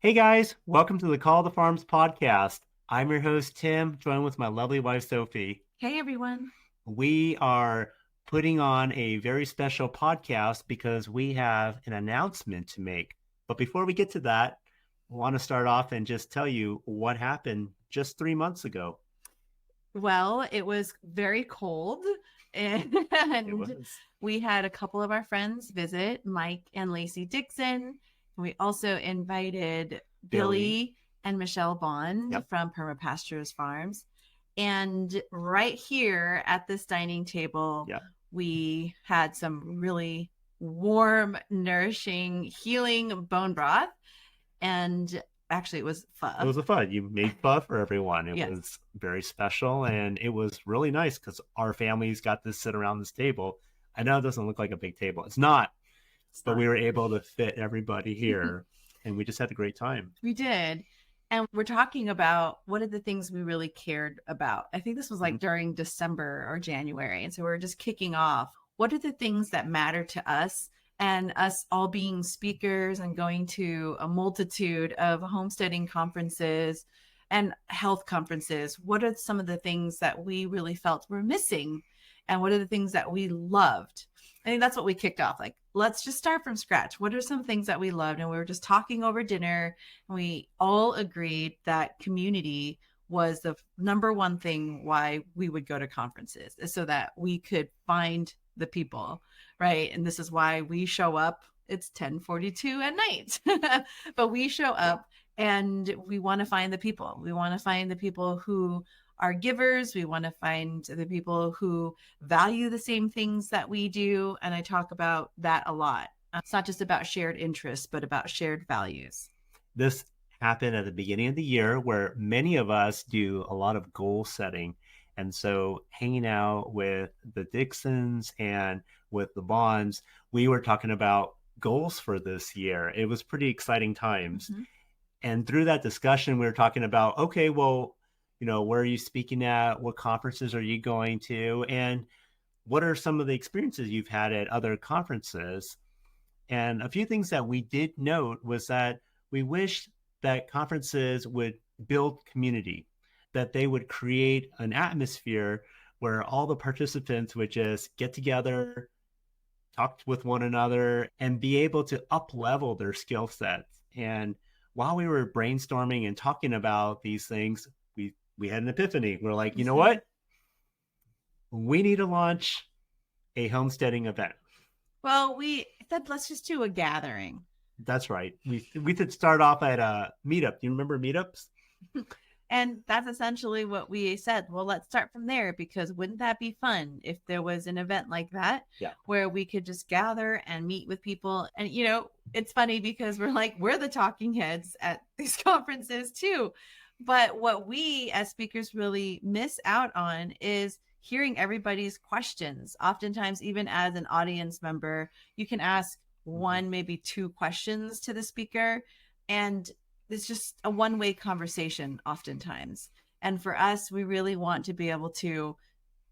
Hey guys, welcome to the Call to Farms podcast. I'm your host, Tim, joined with my lovely wife, Sophie. Hey everyone. We are putting on a very special podcast because we have an announcement to make. But before we get to that, I want to start off and just tell you what happened just 3 months ago. Well, it was very cold and It was. we had a couple of our friends visit, Mike and Lacie Dickson. We also invited Billy. Billy and Michelle Bond Yep. from PermaPastures Farms. And right here at this dining table, Yep. we had some really warm, nourishing, healing bone broth. And actually, it was pho. It was a fun. You made pho for everyone. It Yes. was very special and it was really nice because our families got to sit around this table. I know it doesn't look like a big table. It's not, but we were able to fit everybody here and we just had a great time. We did. And we're talking about what are the things we really cared about. I think this was like during December or January. And so we're just kicking off. What are the things that matter to us? And us all being speakers and going to a multitude of homesteading conferences and health conferences. What are some of the things that we really felt were missing? And what are the things that we loved? I think that's what we kicked off. Like, let's just start from scratch. What are some things that we loved? And we were just talking over dinner, and we all agreed that community was the number one thing why we would go to conferences, is so that we could find the people, right? And this is why we show up. It's 10:42 at night, but we show up and we want to find the people. We want to find the people who are givers. We want to find the people who value the same things that we do. And I talk about that a lot. It's not just about shared interests, but about shared values. This happened at the beginning of the year where many of us do a lot of goal setting. And so hanging out with the Dicksons and with the Bonds, we were talking about goals for this year. It was pretty exciting times. Mm-hmm. And through that discussion, we were talking about, okay, well, where are you speaking at? What conferences are you going to? And what are some of the experiences you've had at other conferences? And a few things that we did note was that we wish that conferences would build community, that they would create an atmosphere where all the participants would just get together, talk with one another, and be able to up-level their skill sets. And while we were brainstorming and talking about these things, we had an epiphany. We're like, you know what? We need to launch a homesteading event. Well, we said, let's just do a gathering. That's right. We could start off at a meetup. Do you remember meetups? And that's essentially what we said. Well, let's start from there, because wouldn't that be fun if there was an event like that where we could just gather and meet with people? And, it's funny because we're the talking heads at these conferences too. But what we as speakers really miss out on is hearing everybody's questions. Oftentimes, even as an audience member, you can ask one, maybe two questions to the speaker, and it's just a one-way conversation oftentimes. And for us, we really want to be able to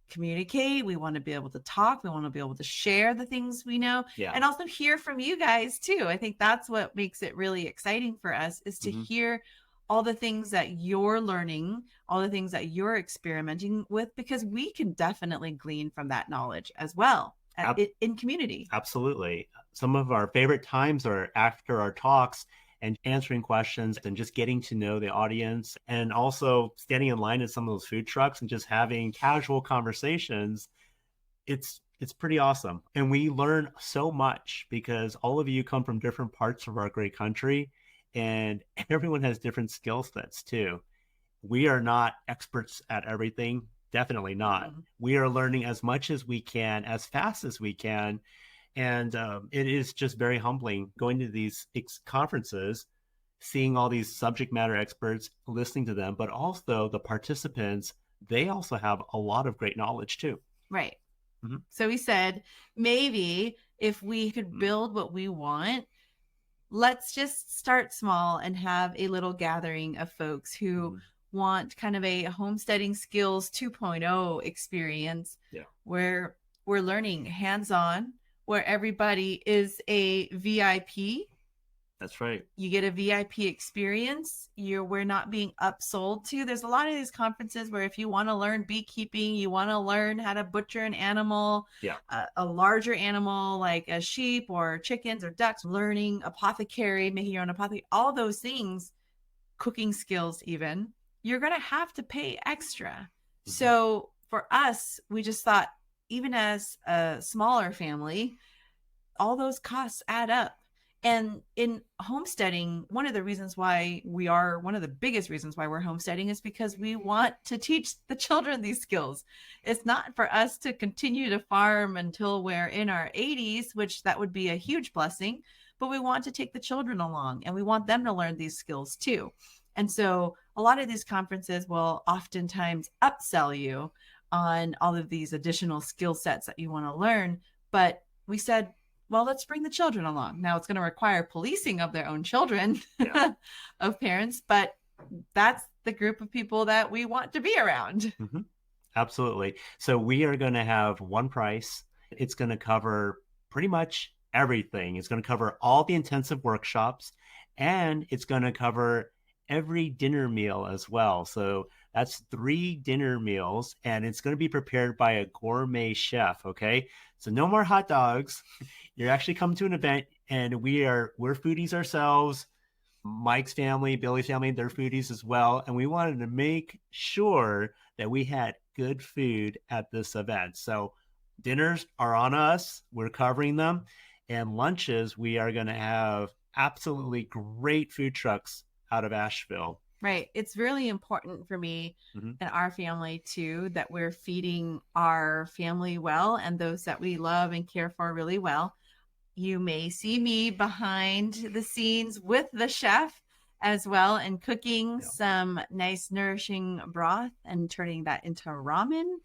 communicate. We want to be able to talk. We want to be able to share the things we know, and also hear from you guys too. I think that's what makes it really exciting for us, is to hear all the things that you're learning, all the things that you're experimenting with, because we can definitely glean from that knowledge as well in community. Absolutely. Some of our favorite times are after our talks and answering questions and just getting to know the audience, and also standing in line at some of those food trucks and just having casual conversations. It's pretty awesome. And we learn so much because all of you come from different parts of our great country, and everyone has different skill sets too. We are not experts at everything. Definitely not. We are learning as much as we can, as fast as we can. And it is just very humbling going to these conferences, seeing all these subject matter experts, listening to them, but also the participants, they also have a lot of great knowledge too. Right. So we said, maybe if we could build what we want, let's just start small and have a little gathering of folks who want kind of a homesteading skills 2.0 experience where we're learning hands-on, where everybody is a VIP. That's right. You get a VIP experience. We're not being upsold to. There's a lot of these conferences where if you want to learn beekeeping, you want to learn how to butcher an animal, Yeah. a larger animal like a sheep or chickens or ducks, learning apothecary, making your own apothecary, all those things, cooking skills even, you're going to have to pay extra. Mm-hmm. So for us, we just thought, even as a smaller family, all those costs add up. And in homesteading, one of the biggest reasons why we're homesteading is because we want to teach the children these skills. It's not for us to continue to farm until we're in our 80s, which that would be a huge blessing, but we want to take the children along and we want them to learn these skills too. And so a lot of these conferences will oftentimes upsell you on all of these additional skill sets that you want to learn. But we said, well, let's bring the children along. Now it's going to require policing of their own children, of parents, but that's the group of people that we want to be around. Mm-hmm. Absolutely. So we are going to have one price. It's going to cover pretty much everything. It's going to cover all the intensive workshops, and it's going to cover every dinner meal as well. So that's 3 dinner meals, and it's going to be prepared by a gourmet chef. Okay. So no more hot dogs. You're actually coming to an event, and we're foodies ourselves. Mike's family, Billy's family, they're foodies as well. And we wanted to make sure that we had good food at this event. So dinners are on us. We're covering them. And lunches, we are going to have absolutely great food trucks out of Asheville. Right. It's really important for me and our family too, that we're feeding our family well and those that we love and care for really well. You may see me behind the scenes with the chef as well and cooking some nice nourishing broth and turning that into ramen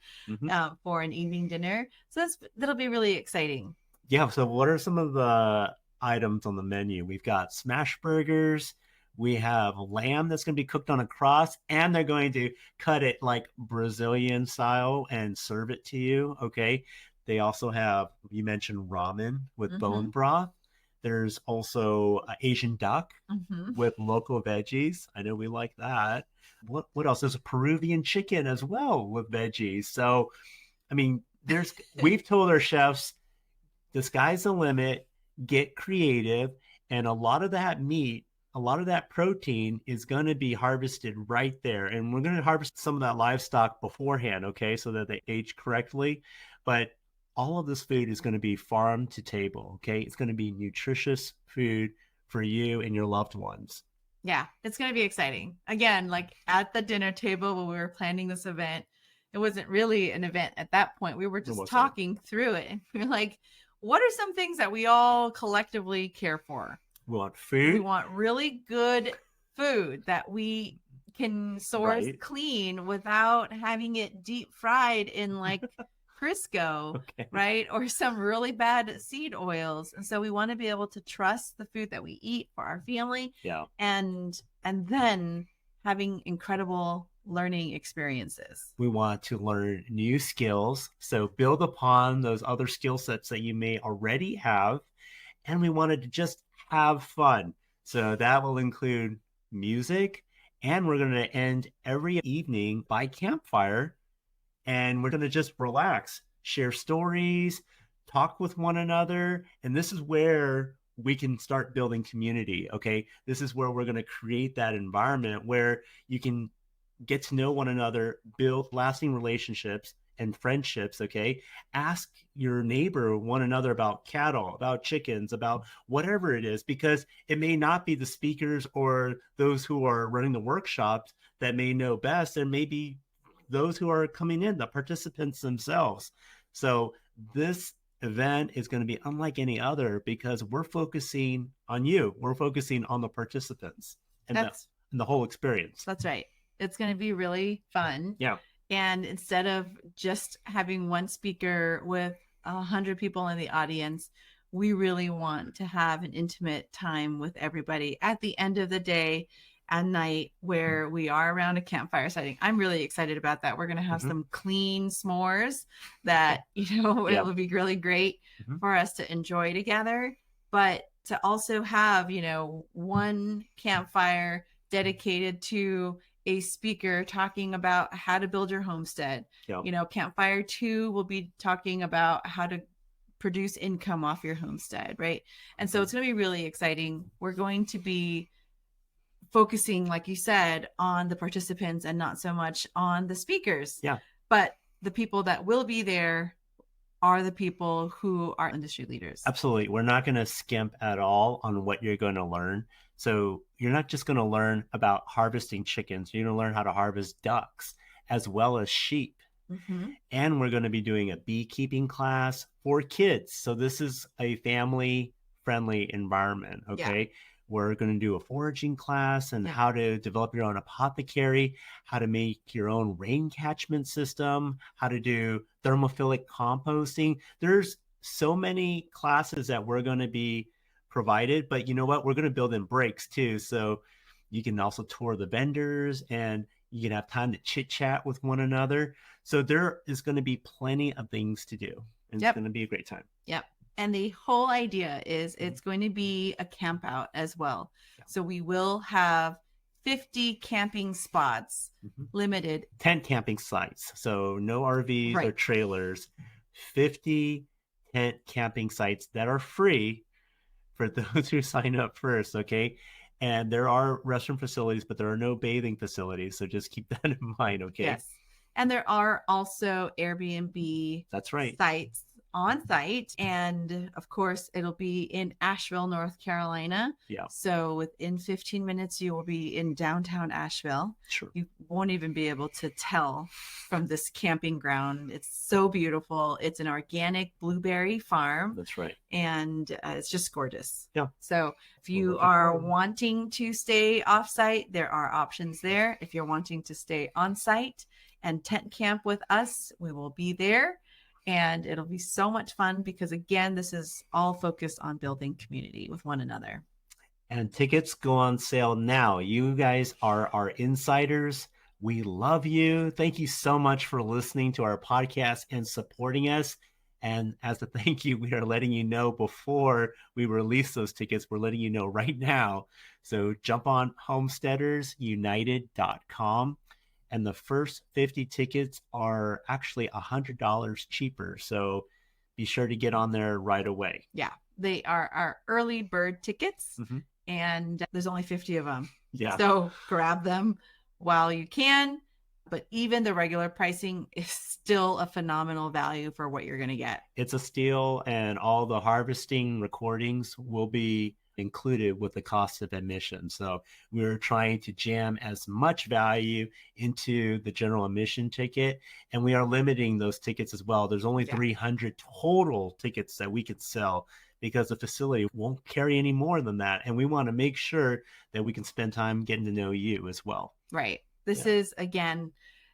for an evening dinner. So that'll be really exciting. Yeah. So what are some of the items on the menu? We've got smash burgers. We have lamb that's going to be cooked on a cross, and they're going to cut it like Brazilian style and serve it to you. Okay. They also have, you mentioned ramen with bone broth. There's also Asian duck with local veggies. I know we like that. What else? There's a Peruvian chicken as well with veggies. So, I mean, we've told our chefs, the sky's the limit, get creative. And a lot of that meat, a lot of that protein is going to be harvested right there. And we're going to harvest some of that livestock beforehand, okay, so that they age correctly. But all of this food is going to be farm to table, okay? It's going to be nutritious food for you and your loved ones. Yeah, it's going to be exciting. Again, like at the dinner table when we were planning this event, it wasn't really an event at that point. We were just talking through it. We were like, what are some things that we all collectively care for? We want food. We want really good food that we can source clean without having it deep fried in like Crisco, right? Or some really bad seed oils. And so we want to be able to trust the food that we eat for our family. Yeah. And then having incredible learning experiences. We want to learn new skills. So build upon those other skill sets that you may already have. And we wanted to just have fun. So that will include music. And we're going to end every evening by campfire. And we're going to just relax, share stories, talk with one another. And this is where we can start building community. Okay. This is where we're going to create that environment where you can get to know one another, build lasting relationships and friendships. Okay. Ask your neighbor, one another, about cattle, about chickens, about whatever it is, because it may not be the speakers or those who are running the workshops that may know best. There may be those who are coming in, the participants themselves. So this event is going to be unlike any other because we're focusing on you. We're focusing on the participants and the whole experience. That's right. It's going to be really fun. Yeah. And instead of just having one speaker with 100 people in the audience, we really want to have an intimate time with everybody at the end of the day, at night, where we are around a campfire setting. I'm really excited about that. We're going to have some clean s'mores that, it will be really great for us to enjoy together. But to also have, one campfire dedicated to a speaker talking about how to build your homestead. Yep. Campfire 2 will be talking about how to produce income off your homestead, right? And so it's going to be really exciting. We're going to be focusing, like you said, on the participants and not so much on the speakers. Yeah. But the people that will be there are the people who are industry leaders. Absolutely. We're not going to skimp at all on what you're going to learn. So you're not just going to learn about harvesting chickens. You're going to learn how to harvest ducks as well as sheep. Mm-hmm. And we're going to be doing a beekeeping class for kids. So this is a family-friendly environment, okay? Yeah. We're going to do a foraging class and how to develop your own apothecary, how to make your own rain catchment system, how to do thermophilic composting. There's so many classes that we're going to be provided, but you know what? We're going to build in breaks too. So you can also tour the vendors and you can have time to chit chat with one another. So there is going to be plenty of things to do. And it's going to be a great time. Yep. And the whole idea is it's going to be a camp out as well. Yeah. So we will have 50 camping spots, limited. 10 camping sites. So no RVs or trailers, 50 tent camping sites that are free for those who sign up first, okay? And there are restroom facilities, but there are no bathing facilities. So just keep that in mind, okay? Yes. And there are also Airbnb sites on site. And of course, it'll be in Asheville, North Carolina. Yeah. So within 15 minutes, you will be in downtown Asheville. Sure. You won't even be able to tell from this camping ground. It's so beautiful. It's an organic blueberry farm. That's right. And it's just gorgeous. Yeah. So if you are wanting to stay off site, there are options there. If you're wanting to stay on site and tent camp with us, we will be there. And it'll be so much fun because, again, this is all focused on building community with one another. And tickets go on sale now. You guys are our insiders. We love you. Thank you so much for listening to our podcast and supporting us. And as a thank you, we are letting you know before we release those tickets. We're letting you know right now. So jump on homesteadersunited.com. And the first 50 tickets are actually $100 cheaper. So be sure to get on there right away. Yeah, they are our early bird tickets, and there's only 50 of them. Yeah. So grab them while you can. But even the regular pricing is still a phenomenal value for what you're going to get. It's a steal, and all the harvesting recordings will be included with the cost of admission. So we're trying to jam as much value into the general admission ticket, and we are limiting those tickets as well. There's only 300 total tickets that we could sell because the facility won't carry any more than that. And we want to make sure that we can spend time getting to know you as well. Right. This is, again,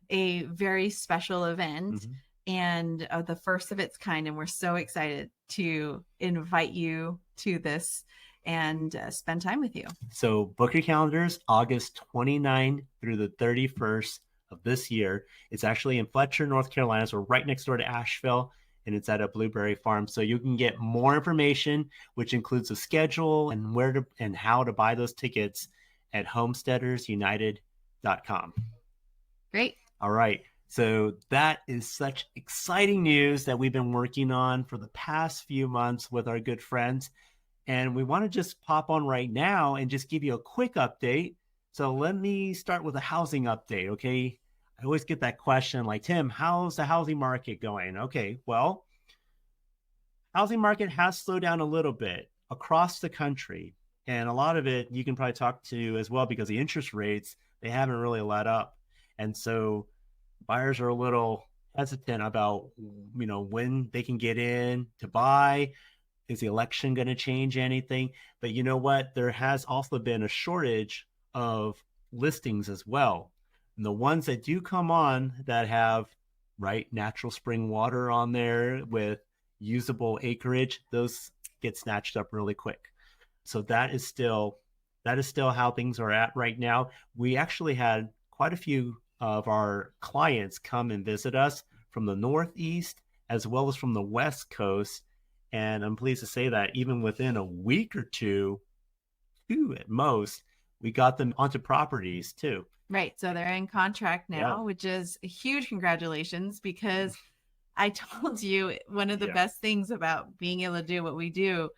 a very special event and the first of its kind. And we're so excited to invite you to this and spend time with you. So book your calendars, August 29 through the 31st of this year. It's actually in Fletcher, North Carolina. So we're right next door to Asheville, and it's at a blueberry farm. So you can get more information, which includes a schedule and where to and how to buy those tickets at homesteadersunited.com. Great. All right. So that is such exciting news that we've been working on for the past few months with our good friends. And we want to just pop on right now and just give you a quick update. So let me start with a housing update, okay? I always get that question like, Tim, how's the housing market going? Okay, well, housing market has slowed down a little bit across the country. And a lot of it you can probably talk to as well because the interest rates, they haven't really let up. And so buyers are a little hesitant about, when they can get in to buy. Is the election going to change anything? But you know what? There has also been a shortage of listings as well. And the ones that do come on that have natural spring water on there with usable acreage, those get snatched up really quick. So that is still how things are at right now. We actually had quite a few of our clients come and visit us from the Northeast as well as from the West Coast. And I'm pleased to say that even within a week or two at most, we got them onto properties too. Right. So they're in contract now, Yeah. which is a huge congratulations, because I told you one of the best things about being able to do what we do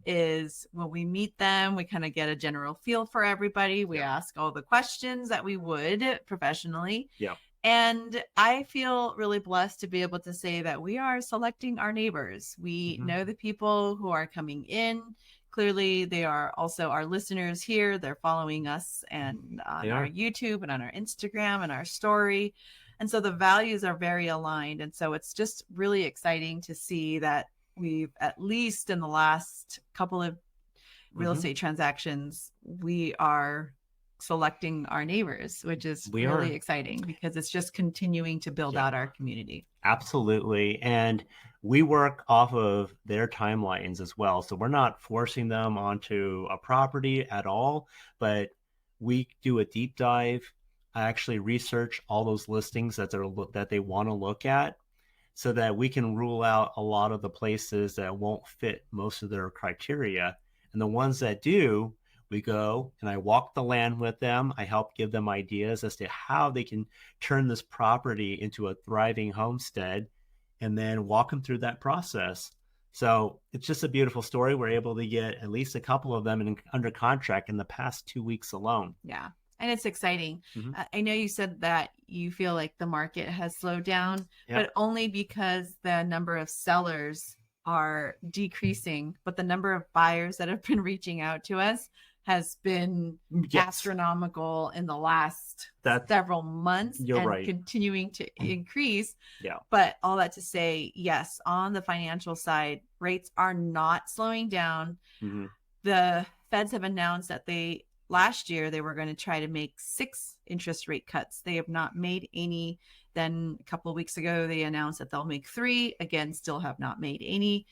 is when we meet them, we kind of get a general feel for everybody. We ask all the questions that we would professionally. Yeah. And I feel really blessed to be able to say that we are selecting our neighbors. We know the people who are coming in. Clearly, they are also our listeners here. They're following us and on our YouTube and on our Instagram and our story. And so the values are very aligned. And so it's just really exciting to see that we've, at least in the last couple of real estate transactions, we are selecting our neighbors, which is really exciting because it's just continuing to build out our community. Absolutely. And we work off of their timelines as well. So we're not forcing them onto a property at all, but we do a deep dive. I actually research all those listings that they want to look at so that we can rule out a lot of the places that won't fit most of their criteria. And the ones that do, we go and I walk the land with them. I help give them ideas as to how they can turn this property into a thriving homestead and then walk them through that process. So it's just a beautiful story. We're able to get at least a couple of them under contract in the past 2 weeks alone. Yeah. And it's exciting. I know you said that you feel like the market has slowed down, but only because the number of sellers are decreasing, but the number of buyers that have been reaching out to us has been astronomical in the last several months and continuing to increase. But all that to say, yes, on the financial side, rates are not slowing down. The feds have announced that last year they were going to try to make 6 interest rate cuts. They have not made any. Then a couple of weeks ago, they announced that they'll make 3. Again, still have not made any.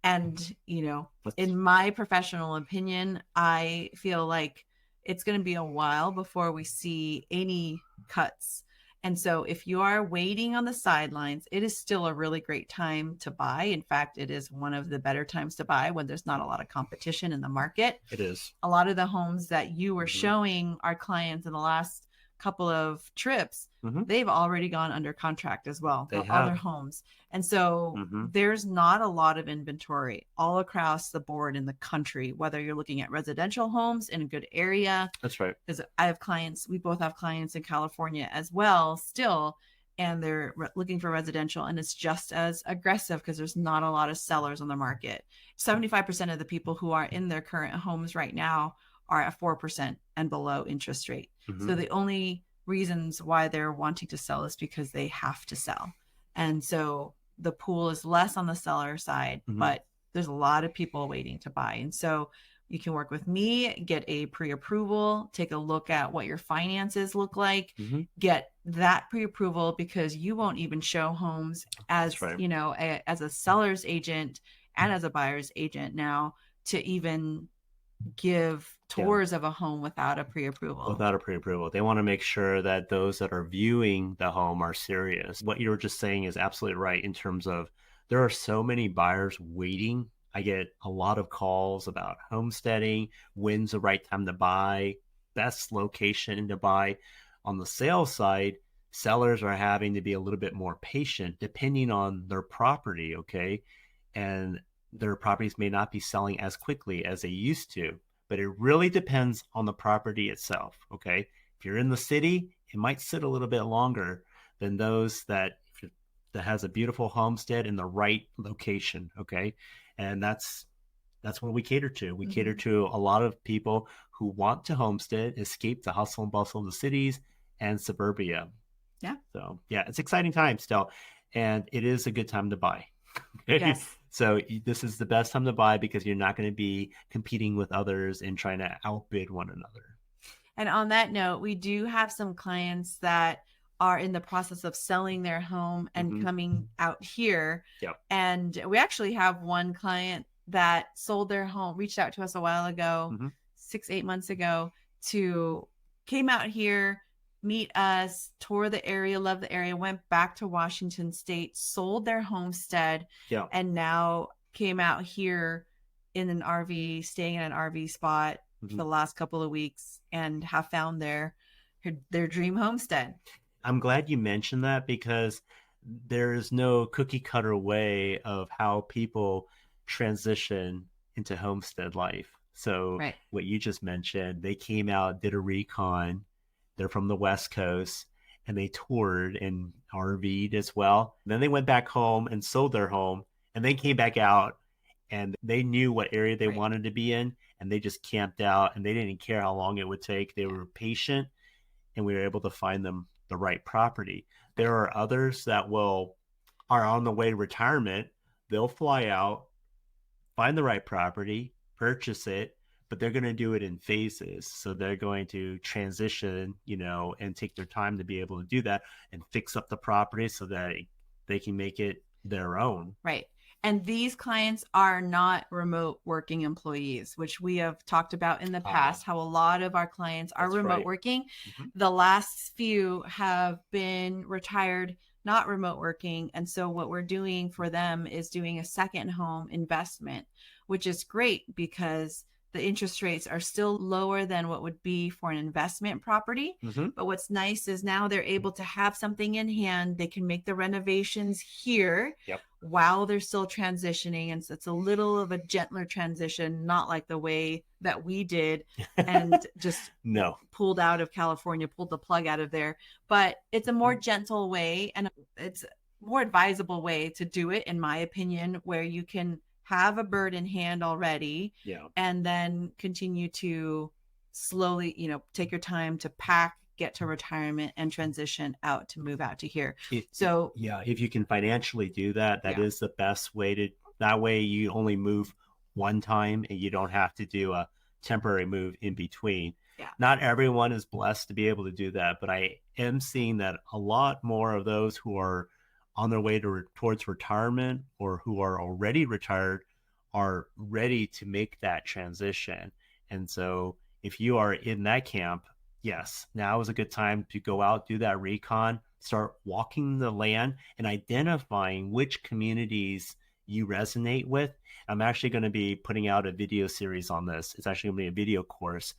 And, in my professional opinion, I feel like it's going to be a while before we see any cuts. And so if you are waiting on the sidelines, it is still a really great time to buy. In fact, it is one of the better times to buy when there's not a lot of competition in the market. It is. A lot of the homes that you were showing our clients in the last couple of trips, they've already gone under contract as well. They have. Other homes. And so there's not a lot of inventory all across the board in the country, whether you're looking at residential homes in a good area. That's right. Because I have clients, we both have clients in California as well still, and they're looking for residential, and it's just as aggressive because there's not a lot of sellers on the market. 75% of the people who are in their current homes right now are at 4% and below interest rate. So the only reasons why they're wanting to sell is because they have to sell. And so the pool is less on the seller side, but there's a lot of people waiting to buy. And so you can work with me, get a pre-approval, take a look at what your finances look like, get that pre-approval, because you won't even show homes as, as a seller's agent and as a buyer's agent now to even give tours of a home without a pre-approval. Without a pre-approval. They want to make sure that those that are viewing the home are serious. What you were just saying is absolutely right in terms of there are so many buyers waiting. I get a lot of calls about homesteading, when's the right time to buy, best location to buy. On the sales side, sellers are having to be a little bit more patient depending on their property, okay? And their properties may not be selling as quickly as they used to, but it really depends on the property itself, okay? If you're in the city, it might sit a little bit longer than those that has a beautiful homestead in the right location, okay? And that's what we cater to. We cater to a lot of people who want to homestead, escape the hustle and bustle of the cities and suburbia. Yeah. So, yeah, it's exciting time still, and it is a good time to buy. Okay? Yes. So this is the best time to buy because you're not going to be competing with others and trying to outbid one another. And on that note, we do have some clients that are in the process of selling their home and coming out here. Yep. And we actually have one client that sold their home, reached out to us a while ago, 6-8 months ago, came out here, meet us, tour the area, love the area, went back to Washington State, sold their homestead, and now came out here in an RV, staying in an RV spot for the last couple of weeks, and have found their dream homestead. I'm glad you mentioned that, because there is no cookie cutter way of how people transition into homestead life. So Right. what you just mentioned, they came out, did a recon. They're from the West Coast, and they toured and RV'd as well. Then they went back home and sold their home, and they came back out, and they knew what area they wanted to be in, and they just camped out, and they didn't care how long it would take. They were patient, and we were able to find them the right property. There are others that are on the way to retirement. They'll fly out, find the right property, purchase it, but they're going to do it in phases. So they're going to transition, and take their time to be able to do that and fix up the property so that they can make it their own. Right. And these clients are not remote working employees, which we have talked about in the past, how a lot of our clients are remote working. The last few have been retired, not remote working. And so what we're doing for them is doing a second home investment, which is great because the interest rates are still lower than what would be for an investment property. But what's nice is now they're able to have something in hand. They can make the renovations here while they're still transitioning. And so it's a little of a gentler transition, not like the way that we did and just pulled out of California, pulled the plug out of there. But it's a more gentle way, and it's a more advisable way to do it, in my opinion, where you can have a bird in hand already, and then continue to slowly, take your time to pack, get to retirement, and transition out to move out to here. If you can financially do that, that is the best way that way you only move one time and you don't have to do a temporary move in between. Not everyone is blessed to be able to do that, but I am seeing that a lot more of those who are on their way towards retirement or who are already retired are ready to make that transition. And so if you are in that camp, yes, now is a good time to go out, do that recon, start walking the land and identifying which communities you resonate with. I'm actually going to be putting out a video series on this. It's actually going to be a video course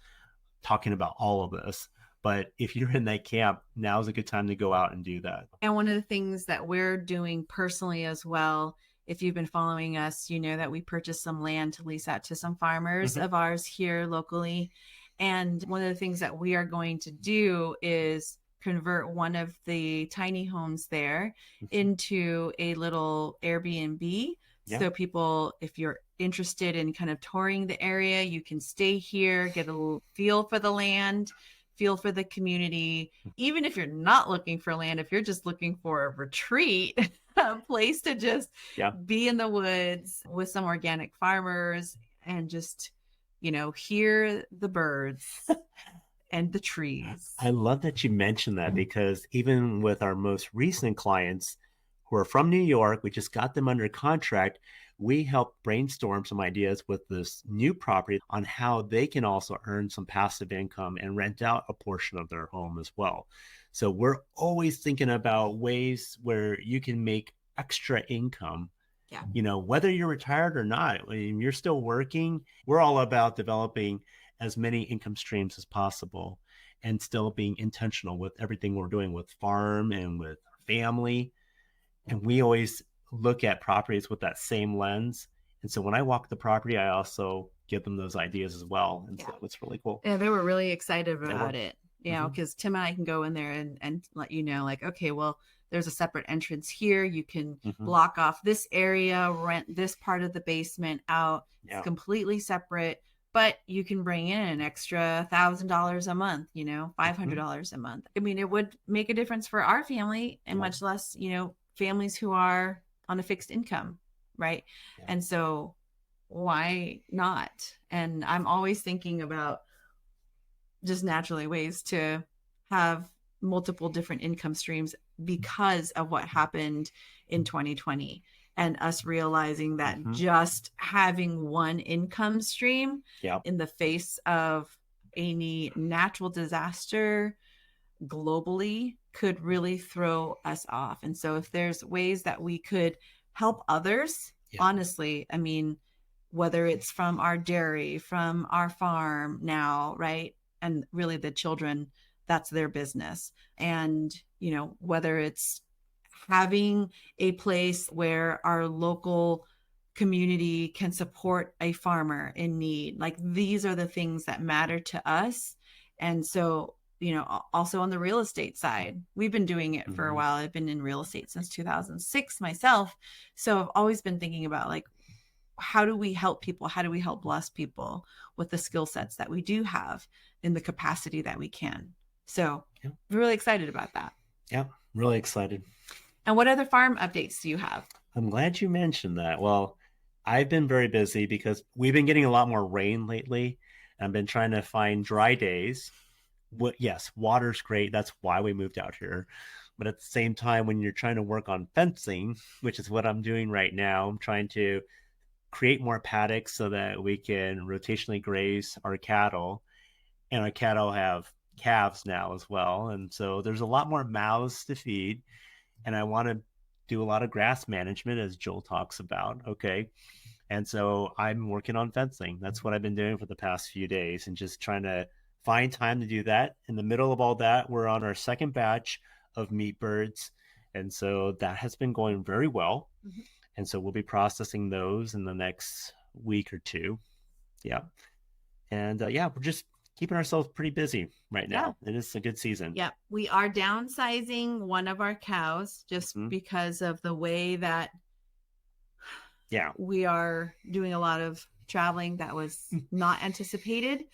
talking about all of this. But if you're in that camp, now is a good time to go out and do that. And one of the things that we're doing personally as well, if you've been following us, you know that we purchased some land to lease out to some farmers of ours here locally. And one of the things that we are going to do is convert one of the tiny homes there into a little Airbnb. So people, if you're interested in kind of touring the area, you can stay here, get a little feel for the land, feel for the community. Even if you're not looking for land, if you're just looking for a retreat, a place to just be in the woods with some organic farmers and just, hear the birds and the trees. I love that you mentioned that, because even with our most recent clients who are from New York, we just got them under contract. We helped brainstorm some ideas with this new property on how they can also earn some passive income and rent out a portion of their home as well. So we're always thinking about ways where you can make extra income. Whether you're retired or not, when you're still working, we're all about developing as many income streams as possible and still being intentional with everything we're doing with farm and with family. And we always look at properties with that same lens. And so when I walk the property, I also give them those ideas as well. And so it's really cool. Yeah, they were really excited about it, because Tim and I can go in there and let you know, like, okay, well, there's a separate entrance here. You can block off this area, rent this part of the basement out. It's completely separate, but you can bring in an extra $1,000 a month, $500 a month. I mean, it would make a difference for our family, and much less, families who are on a fixed income, right? And so why not? And I'm always thinking about just naturally ways to have multiple different income streams because of what happened in 2020 and us realizing that just having one income stream in the face of any natural disaster globally could really throw us off. And so if there's ways that we could help others Yeah. honestly, I mean, whether it's from our dairy, from our farm now, right? And really the children, that's their business. And, you know, whether it's having a place where our local community can support a farmer in need, like these are the things that matter to us. And so, you know, also on the real estate side, we've been doing it for a while. I've been in real estate since 2006 myself. So I've always been thinking about like, how do we help people? How do we help bless people with the skill sets that we do have in the capacity that we can? So we're really excited about that. Yeah, really excited. And what other farm updates do you have? I'm glad you mentioned that. Well, I've been very busy because we've been getting a lot more rain lately. I've been trying to find dry days. Yes, water's great. That's why we moved out here. But at the same time, when you're trying to work on fencing, which is what I'm doing right now, I'm trying to create more paddocks so that we can rotationally graze our cattle. And our cattle have calves now as well. And so there's a lot more mouths to feed. And I want to do a lot of grass management, as Joel talks about. Okay. And so I'm working on fencing. That's what I've been doing for the past few days and just trying to find time to do that. In the middle of all that, we're on our second batch of meat birds. And so that has been going very well. Mm-hmm. And so we'll be processing those in the next week or two. Yeah. And we're just keeping ourselves pretty busy right now. Yeah. It is a good season. Yeah. We are downsizing one of our cows just because of the way that we are doing a lot of traveling that was not anticipated.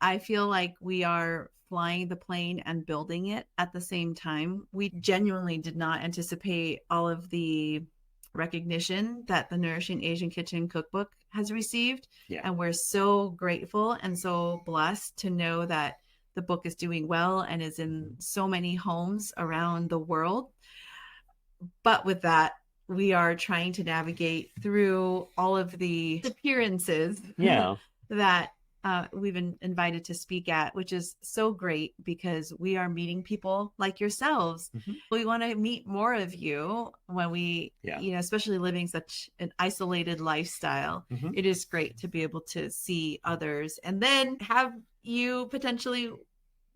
I feel like we are flying the plane and building it at the same time. We genuinely did not anticipate all of the recognition that the Nourishing Asian Kitchen cookbook has received. Yeah. And we're so grateful and so blessed to know that the book is doing well and is in so many homes around the world. But with that, we are trying to navigate through all of the appearances that we've been invited to speak at, which is so great because we are meeting people like yourselves. Mm-hmm. We want to meet more of you when we, you know, especially living such an isolated lifestyle. Mm-hmm. It is great to be able to see others and then have you potentially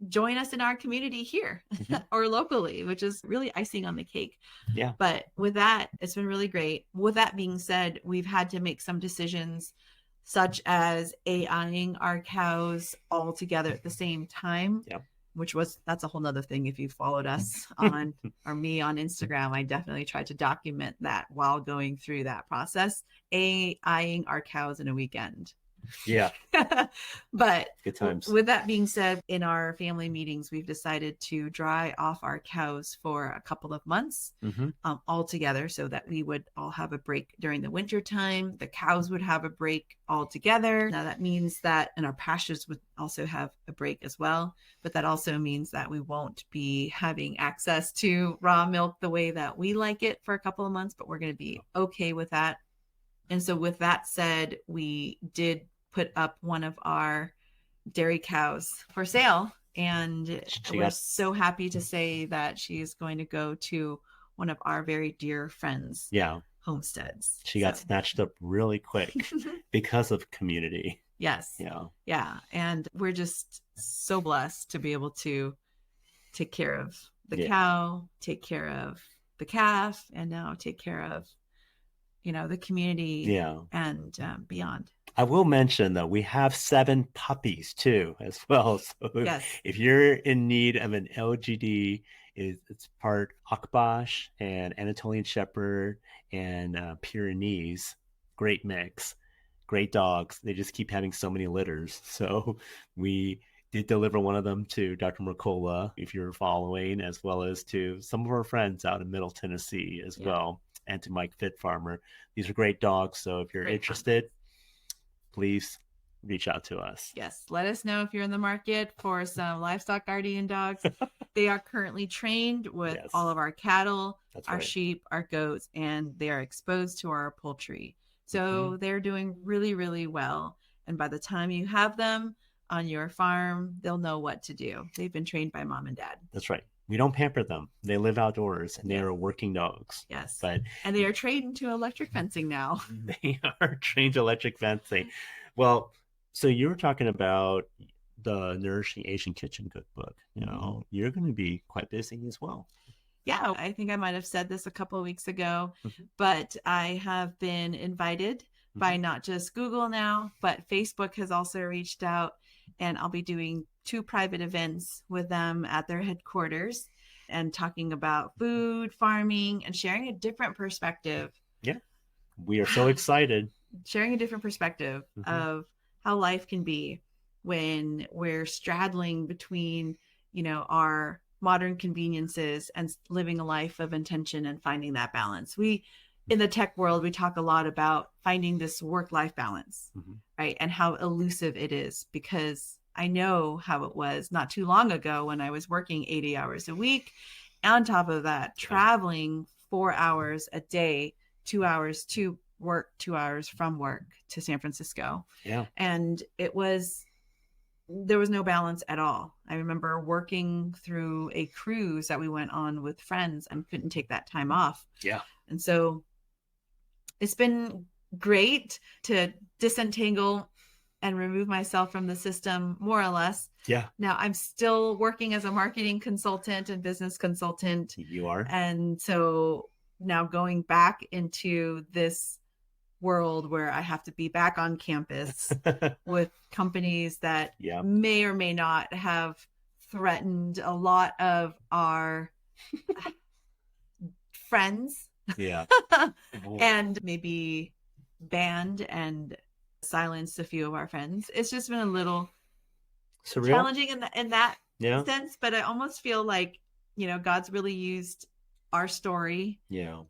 join us in our community here or locally, which is really icing on the cake. Yeah. But with that, it's been really great. With that being said, we've had to make some decisions such as AIing our cows all together at the same time, that's a whole nother thing. If you followed us on or me on Instagram, I definitely tried to document that while going through that process, AIing our cows in a weekend. Yeah. But good times. With that being said, in our family meetings, we've decided to dry off our cows for a couple of months all together so that we would all have a break during the winter time. The cows would have a break all together. Now that means that, and our pastures would also have a break as well. But that also means that we won't be having access to raw milk the way that we like it for a couple of months, but we're going to be okay with that. And so with that said, we did put up one of our dairy cows for sale. And we're so happy to say that she is going to go to one of our very dear friends' homesteads. She got snatched up really quick because of community. Yes. Yeah. And we're just so blessed to be able to take care of the cow, take care of the calf, and now take care of, you know, the community and beyond. I will mention, though, we have 7 puppies, too, as well. So if you're in need of an LGD, it's part Akbash and Anatolian Shepherd and Pyrenees. Great mix. Great dogs. They just keep having so many litters. So we did deliver one of them to Dr. Mercola, if you're following, as well as to some of our friends out in Middle Tennessee as well, and to Mike Fit Farmer. These are great dogs. So if you're interested, please reach out to us. Yes. Let us know if you're in the market for some livestock guardian dogs. They are currently trained with all of our cattle, our sheep, our goats, and they are exposed to our poultry. So they're doing really, really well. And by the time you have them on your farm, they'll know what to do. They've been trained by mom and dad. That's right. We don't pamper them. They live outdoors and they Yes. are working dogs. Yes. But And they are trained to electric fencing now. they are trained to electric fencing. Well, so you were talking about the Nourishing Asian Kitchen cookbook. You know, you're going to be quite busy as well. Yeah, I think I might have said this a couple of weeks ago, Mhm. but I have been invited by not just Google now, but Facebook has also reached out, and I'll be doing 2 private events with them at their headquarters and talking about food, farming, and sharing a different perspective. Yeah, we are so excited. Sharing a different perspective of how life can be when we're straddling between, our modern conveniences and living a life of intention and finding that balance. In the tech world, we talk a lot about finding this work-life balance, right? And how elusive it is, because I know how it was not too long ago when I was working 80 hours a week. On top of that, traveling 4 hours a day, 2 hours to work, 2 hours from work to San Francisco. Yeah. And there was no balance at all. I remember working through a cruise that we went on with friends and couldn't take that time off. Yeah. And so it's been great to disentangle and remove myself from the system, more or less. Yeah. Now I'm still working as a marketing consultant and business consultant. You are. And so now going back into this world where I have to be back on campus with companies that may or may not have threatened a lot of our friends. Yeah. And maybe banned and silenced a few of our friends. It's just been a little surreal, challenging in that sense, but I almost feel like, God's really used our story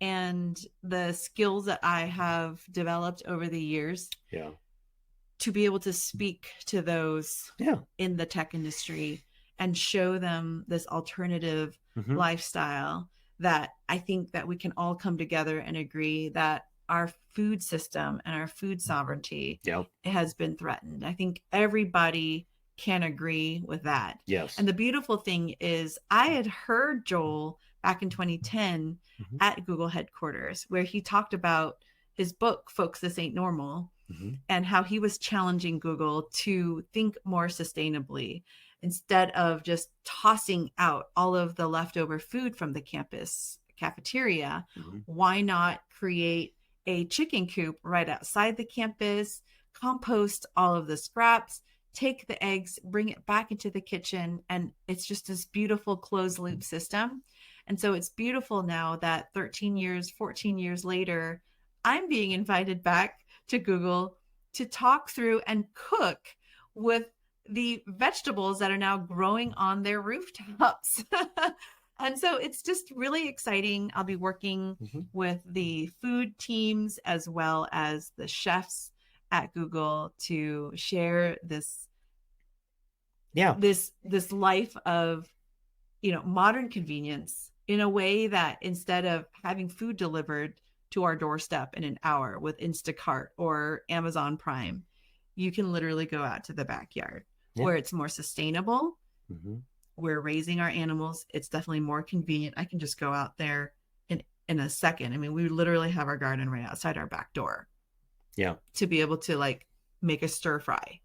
and the skills that I have developed over the years to be able to speak to those in the tech industry and show them this alternative lifestyle that I think that we can all come together and agree that our food system and our food sovereignty has been threatened. I think everybody can agree with that. Yes. And the beautiful thing is I had heard Joel back in 2010 at Google headquarters, where he talked about his book, Folks, This Ain't Normal, and how he was challenging Google to think more sustainably. Instead of just tossing out all of the leftover food from the campus cafeteria, why not create a chicken coop right outside the campus, compost all of the scraps, take the eggs, bring it back into the kitchen, and it's just this beautiful closed loop system. And so it's beautiful now that 13 years, 14 years later, I'm being invited back to Google to talk through and cook with the vegetables that are now growing on their rooftops. And so it's just really exciting. I'll be working with the food teams as well as the chefs at Google to share this life of, modern convenience in a way that instead of having food delivered to our doorstep in an hour with Instacart or Amazon Prime, you can literally go out to the backyard where it's more sustainable. We're raising our animals. It's definitely more convenient. I can just go out there in a second. I mean, we literally have our garden right outside our back door. Yeah. To be able to make a stir fry.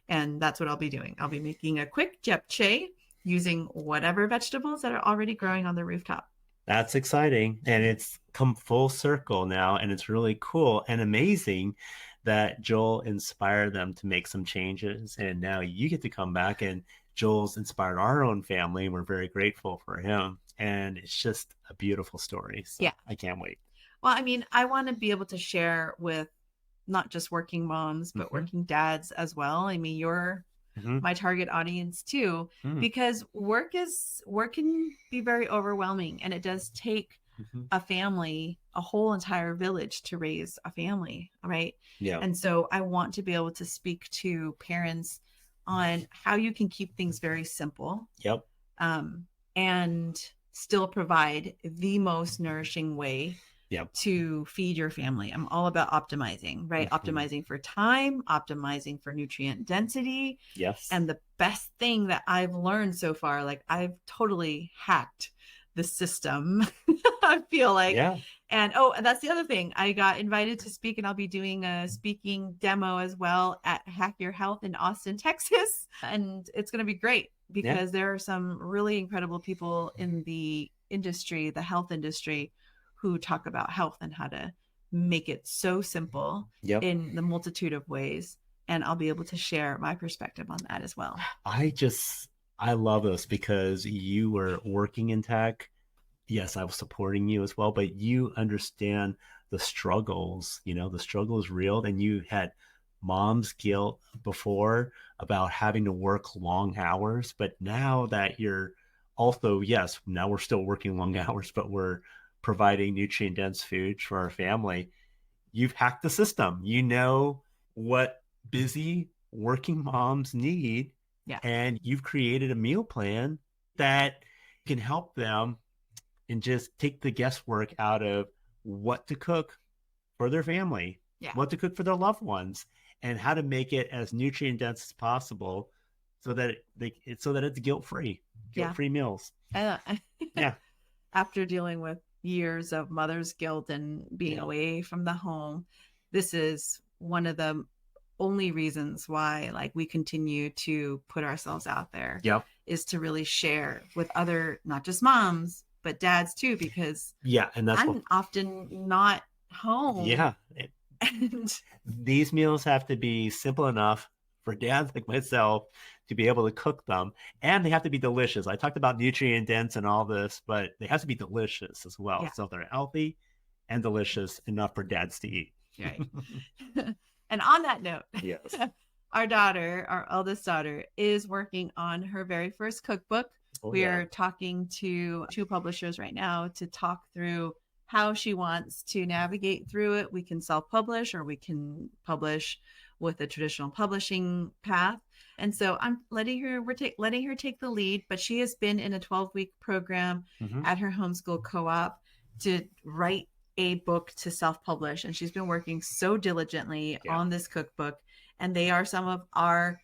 And that's what I'll be doing. I'll be making a quick japchae using whatever vegetables that are already growing on the rooftop. That's exciting. And it's come full circle now. And it's really cool and amazing that Joel inspired them to make some changes. And now you get to come back, and Joel's inspired our own family. And we're very grateful for him. And it's just a beautiful story. So I can't wait. Well, I mean, I want to be able to share with not just working moms, but working dads as well. I mean, you're my target audience too, because work can be very overwhelming, and it does take a family, a whole entire village to raise a family, right? Yeah. And so I want to be able to speak to parents on how you can keep things very simple. And still provide the most nourishing way Yep. to feed your family. I'm all about optimizing, right? Optimizing for time, optimizing for nutrient density. Yes. And the best thing that I've learned so far, like I've totally hacked the system, I feel like. Yeah. And that's the other thing. I got invited to speak, and I'll be doing a speaking demo as well at Hack Your Health in Austin, Texas. And it's going to be great because there are some really incredible people in the industry, the health industry, who talk about health and how to make it so simple in the multitude of ways. And I'll be able to share my perspective on that as well. I love this because you were working in tech. Yes, I was supporting you as well, but you understand the struggles. The struggle is real, and you had mom's guilt before about having to work long hours. But now that you're also, yes, now we're still working long hours, but we're providing nutrient dense food for our family. You've hacked the system. You know what busy working moms need. Yeah. And you've created a meal plan that can help them and just take the guesswork out of what to cook for their family, what to cook for their loved ones, and how to make it as nutrient dense as possible so that it's guilt-free meals. Yeah. After dealing with years of mother's guilt and being away from the home, this is one of the only reasons why like we continue to put ourselves out there is to really share with other, not just moms, but dads too, because and that's I'm often not home. And these meals have to be simple enough for dads like myself to be able to cook them, and they have to be delicious. I talked about nutrient dense and all this, but they have to be delicious as well. So they're healthy and delicious enough for dads to eat. Right. And on that note, our eldest daughter, is working on her very first cookbook. We are talking to 2 publishers right now to talk through how she wants to navigate through it. We can self-publish, or we can publish with a traditional publishing path. And so I'm letting her take the lead, but she has been in a 12-week program at her homeschool co-op to write a book to self-publish. And she's been working so diligently on this cookbook. And they are some of our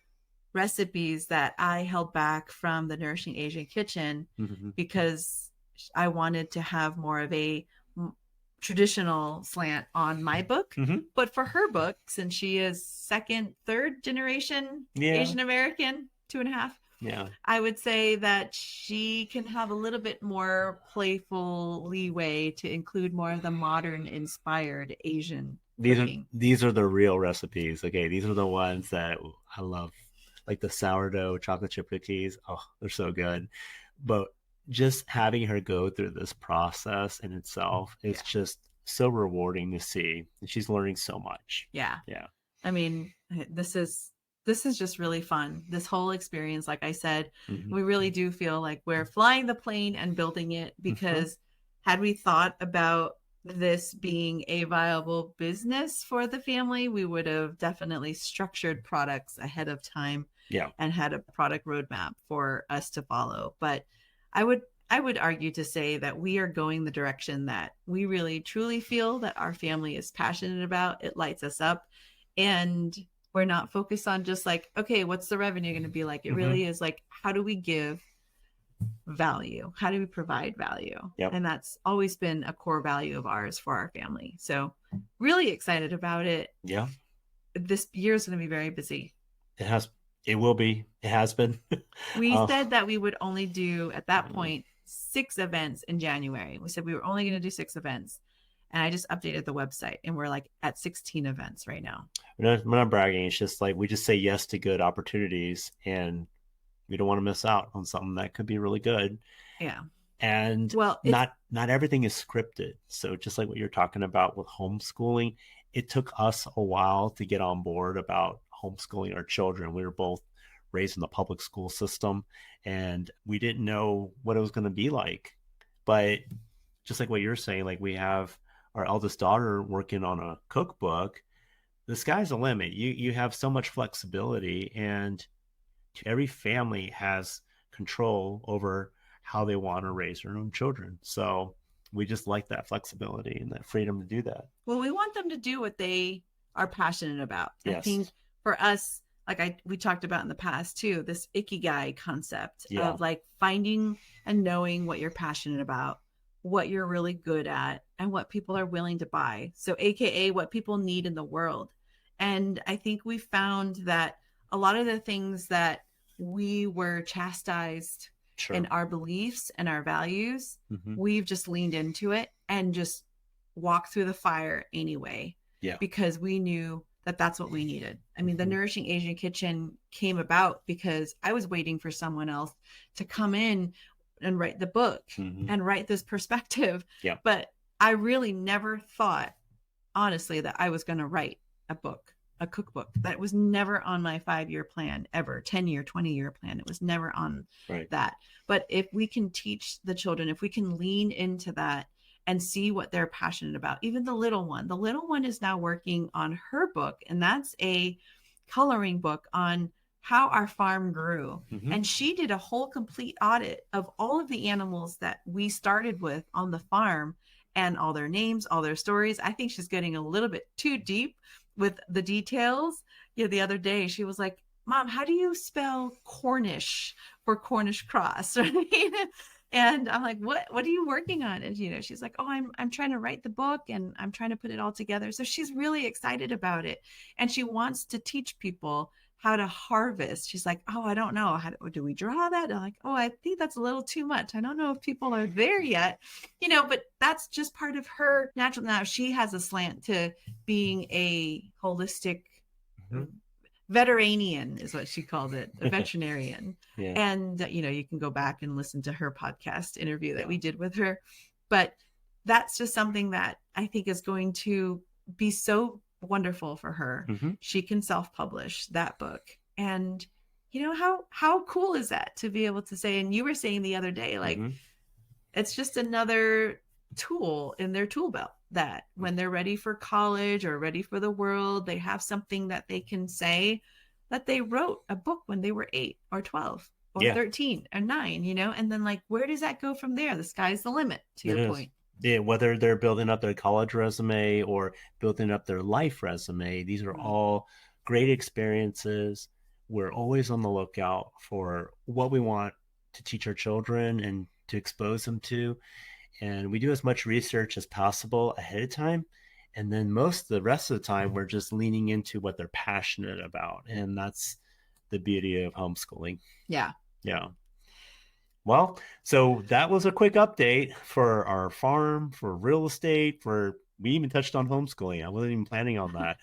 recipes that I held back from the Nourishing Asian Kitchen because I wanted to have more of a traditional slant on my book. But for her book, since she is third generation Asian American, 2.5, I would say that she can have a little bit more playful leeway to include more of the modern inspired Asian cooking. These are the real recipes. Okay, these are the ones that I love, like the sourdough chocolate chip cookies. Oh, they're so good. But just having her go through this process in itself is just so rewarding to see. And she's learning so much. Yeah. I mean, this is just really fun. This whole experience, like I said, we really do feel like we're flying the plane and building it, because had we thought about this being a viable business for the family, we would have definitely structured products ahead of time and had a product roadmap for us to follow. But I would argue to say that we are going the direction that we really truly feel that our family is passionate about. It lights us up, and we're not focused on just like, okay, what's the revenue going to be like? It really is like, how do we give value? How do we provide value? And that's always been a core value of ours for our family. So really excited about it. This year is going to be very busy. It will be. It has been. We said that we would only do, at that point, 6 events in January. We said we were only going to do 6 events. And I just updated the website, and we're like at 16 events right now. We're not bragging. It's just like we just say yes to good opportunities, and we don't want to miss out on something that could be really good. And not everything is scripted. So just like what you're talking about with homeschooling, it took us a while to get on board about homeschooling our children. We were both raised in the public school system, and we didn't know what it was going to be like. But just like what you're saying, like we have our eldest daughter working on a cookbook. The sky's the limit. You have so much flexibility, and every family has control over how they want to raise their own children. So we just like that flexibility and that freedom to do that. Well, we want them to do what they are passionate about. Yes. I think for us, like we talked about in the past too, this ikigai concept of like finding and knowing what you're passionate about, what you're really good at, and what people are willing to buy. So AKA what people need in the world. And I think we found that a lot of the things that we were chastised in our beliefs and our values, we've just leaned into it and just walked through the fire anyway. Yeah. Because we knew that that's what we needed. I mean, the Nourishing Asian Kitchen came about because I was waiting for someone else to come in and write the book and write this perspective. Yeah. But I really never thought, honestly, that I was going to write a book, a cookbook. That was never on my 5-year plan ever, 10-year, 20-year plan. It was never on that. But if we can teach the children, if we can lean into that and see what they're passionate about, even the little one is now working on her book, and that's a coloring book on how our farm grew. And she did a whole complete audit of all of the animals that we started with on the farm and all their names, all their stories. I think she's getting a little bit too deep with the details. Yeah, the other day she was like, Mom, how do you spell Cornish for Cornish cross? And I'm like, what are you working on? And, she's like, oh, I'm trying to write the book and I'm trying to put it all together. So she's really excited about it. And she wants to teach people how to harvest. She's like, oh, I don't know. How do we draw that? I'm like, oh, I think that's a little too much. I don't know if people are there yet, but that's just part of her natural. Now she has a slant to being a holistic veterinarian is what she called it, a veterinarian. And, you can go back and listen to her podcast interview that we did with her. But that's just something that I think is going to be so wonderful for her. She can self-publish that book. And, how cool is that to be able to say, and you were saying the other day, like, it's just another tool in their tool belt that when they're ready for college or ready for the world, they have something that they can say that they wrote a book when they were 8 or 12 or 13 or 9, and then like, where does that go from there? The sky's the limit, to your point. Yeah, whether they're building up their college resume or building up their life resume, these are all great experiences. We're always on the lookout for what we want to teach our children and to expose them to. And we do as much research as possible ahead of time. And then most of the rest of the time, we're just leaning into what they're passionate about. And that's the beauty of homeschooling. Yeah. Yeah. Well, so that was a quick update for our farm, for real estate, we even touched on homeschooling. I wasn't even planning on that.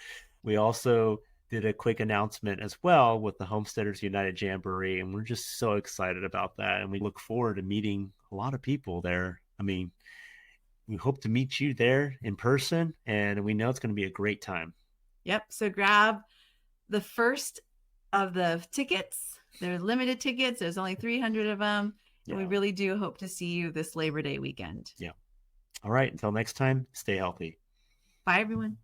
We also did a quick announcement as well with the Homesteaders United Jamboree, and we're just so excited about that. And we look forward to meeting a lot of people there. I mean, we hope to meet you there in person, and we know it's going to be a great time. Yep. So grab the first of the tickets. They're limited tickets. There's only 300 of them. And we really do hope to see you this Labor Day weekend. Yeah. All right. Until next time, stay healthy. Bye, everyone.